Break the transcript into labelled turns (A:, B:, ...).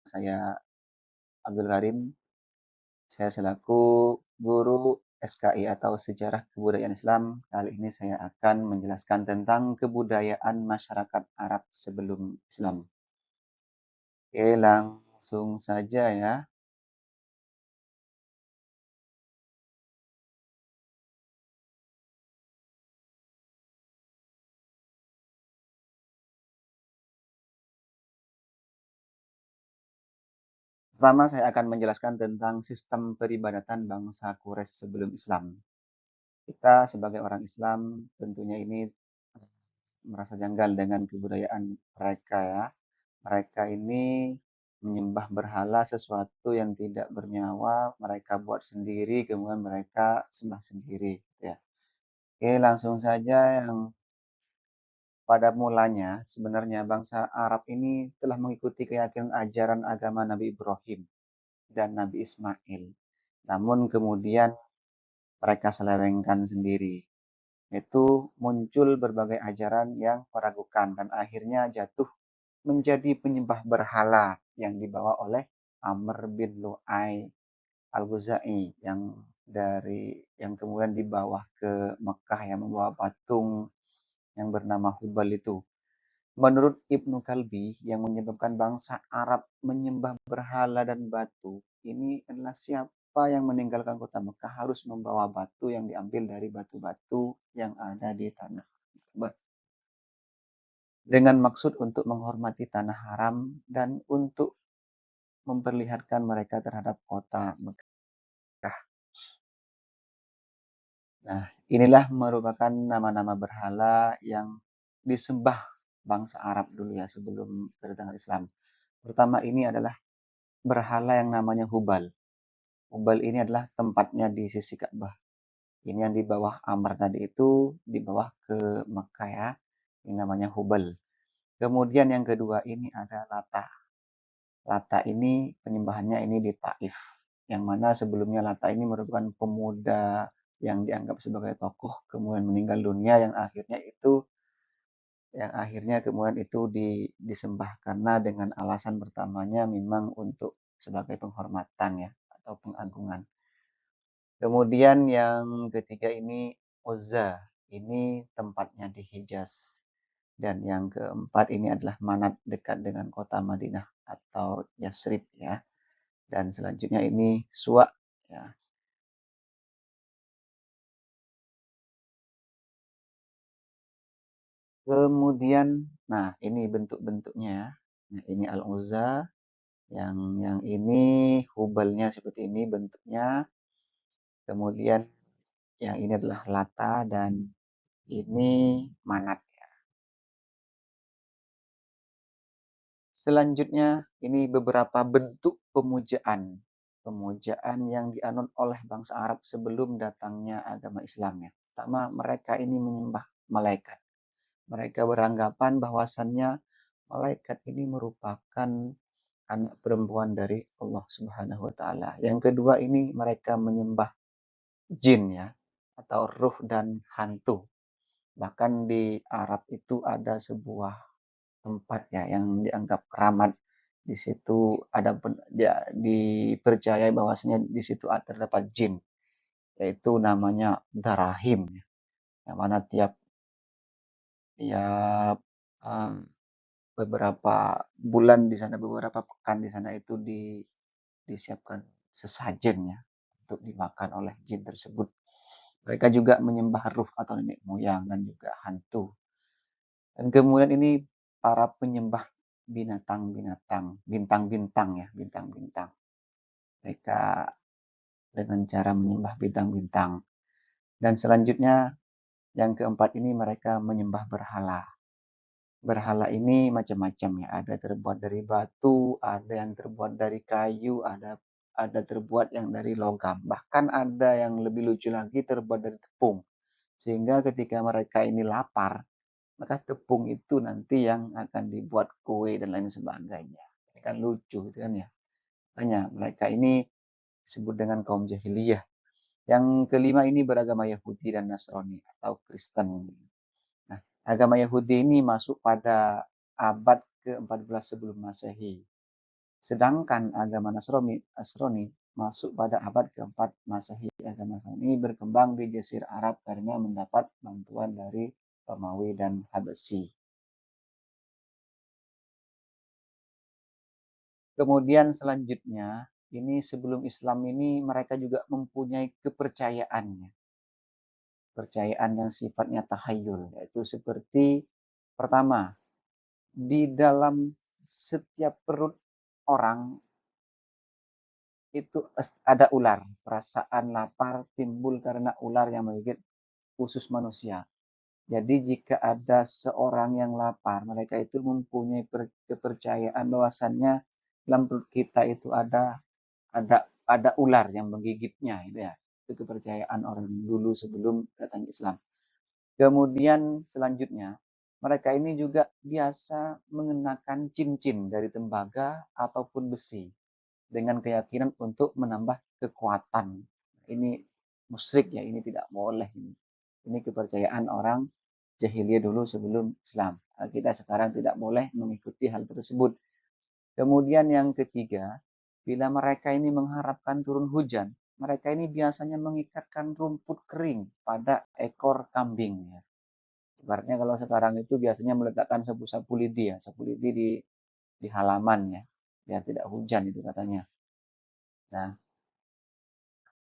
A: Saya Abdul Karim, saya selaku guru SKI atau Sejarah Kebudayaan Islam. Kali ini saya akan menjelaskan tentang kebudayaan masyarakat Arab sebelum Islam. Oke, langsung saja ya. Pertama, saya akan menjelaskan tentang sistem peribadatan bangsa Quraisy sebelum Islam. Kita sebagai orang Islam tentunya ini merasa janggal dengan kebudayaan mereka ya. Mereka ini menyembah berhala sesuatu yang tidak bernyawa, mereka buat sendiri, kemudian mereka sembah sendiri. Ya. Oke, langsung saja yang pada mulanya sebenarnya bangsa Arab ini telah mengikuti keyakinan ajaran agama Nabi Ibrahim dan Nabi Ismail. Namun kemudian mereka selewengkan sendiri. Itu muncul berbagai ajaran yang meragukan dan akhirnya jatuh menjadi penyembah berhala yang dibawa oleh Amr bin Lu'ay Al-Ghazai yang kemudian dibawa ke Mekah yang membawa patung yang bernama Hubal itu. Menurut Ibnu Kalbi, yang menyebabkan bangsa Arab menyembah berhala dan batu, ini adalah siapa yang meninggalkan kota Mekah harus membawa batu yang diambil dari batu-batu yang ada di tanah Ka'bah. Dengan maksud untuk menghormati tanah haram dan untuk memperlihatkan mereka terhadap kota Mekah. Nah, inilah merupakan nama-nama berhala yang disembah bangsa Arab dulu ya sebelum kedatangan Islam. Pertama ini adalah berhala yang namanya Hubal. Hubal ini adalah tempatnya di sisi Ka'bah. Ini yang di bawah Amr tadi itu, di bawah ke Mekah ya. Ini namanya Hubal. Kemudian yang kedua ini ada Lata. Lata ini penyembahannya ini di Taif. Yang mana sebelumnya Lata ini merupakan pemuda yang dianggap sebagai tokoh kemudian meninggal dunia yang akhirnya kemudian itu disembah karena dengan alasan pertamanya memang untuk sebagai penghormatan ya atau pengagungan. Kemudian yang ketiga ini Uzza, ini tempatnya di Hijaz. Dan yang keempat ini adalah Manat dekat dengan kota Madinah atau Yasrib ya. Dan selanjutnya ini Suwa ya. Kemudian nah ini bentuk-bentuknya ya. Nah, ini Al-Uzza, yang ini Hubalnya seperti ini bentuknya. Kemudian yang ini adalah Lata dan ini Manat. Selanjutnya ini beberapa bentuk pemujaan. Pemujaan yang dianut oleh bangsa Arab sebelum datangnya agama Islam ya. Pertama, mereka ini menyembah malaikat. Mereka beranggapan bahwasannya malaikat ini merupakan anak perempuan dari Allah Subhanahu wa taala. Yang kedua ini mereka menyembah jin ya atau ruh dan hantu. Bahkan di Arab itu ada sebuah tempat ya yang dianggap keramat. Di situ dia dipercaya bahwasanya di situ terdapat jin, yaitu namanya Darahim, yang mana tiap tiap um, beberapa bulan di sana, beberapa pekan di sana itu disiapkan sesajennya untuk dimakan oleh jin tersebut. Mereka juga menyembah ruh atau nenek moyang dan juga hantu. Dan kemudian ini para penyembah binatang-binatang, bintang-bintang ya, bintang-bintang. Mereka dengan cara menyembah bintang-bintang. Dan selanjutnya yang keempat ini mereka menyembah berhala. Berhala ini macam-macam ya, ada terbuat dari batu, ada yang terbuat dari kayu, ada terbuat yang dari logam. Bahkan ada yang lebih lucu lagi terbuat dari tepung. Sehingga ketika mereka ini lapar, maka tepung itu nanti yang akan dibuat kue dan lain sebagainya. Ini kan lucu gitu kan ya. Makanya mereka ini disebut dengan kaum jahiliyah. Yang kelima ini beragama Yahudi dan Nasrani atau Kristen. Nah, agama Yahudi ini masuk pada abad ke-14 sebelum Masehi. Sedangkan agama Nasrani masuk pada abad keempat Masehi. Agama Nasrani ini berkembang di Jazirah Arab karena mendapat bantuan dari Romawi dan Habsyi. Kemudian selanjutnya, ini sebelum Islam ini mereka juga mempunyai kepercayaannya. Kepercayaan yang sifatnya tahayul, yaitu seperti pertama, di dalam setiap perut orang itu ada ular. Perasaan lapar timbul karena ular yang menggigit usus manusia. Jadi jika ada seorang yang lapar, mereka itu mempunyai kepercayaan bahwasannya dalam perut kita itu ada ular yang menggigitnya, gitu ya. Itu kepercayaan orang dulu sebelum datang Islam. Kemudian selanjutnya, mereka ini juga biasa mengenakan cincin dari tembaga ataupun besi dengan keyakinan untuk menambah kekuatan. Ini musyrik ya, ini tidak boleh ini. Ini kepercayaan orang jahiliyah dulu sebelum Islam. Kita sekarang tidak boleh mengikuti hal tersebut. Kemudian yang ketiga, bila mereka ini mengharapkan turun hujan, mereka ini biasanya mengikatkan rumput kering pada ekor kambing. Ya. Ibaratnya kalau sekarang itu biasanya meletakkan sapu-sapu lidi ya, sapu lidi di halaman ya, biar tidak hujan itu katanya. Nah,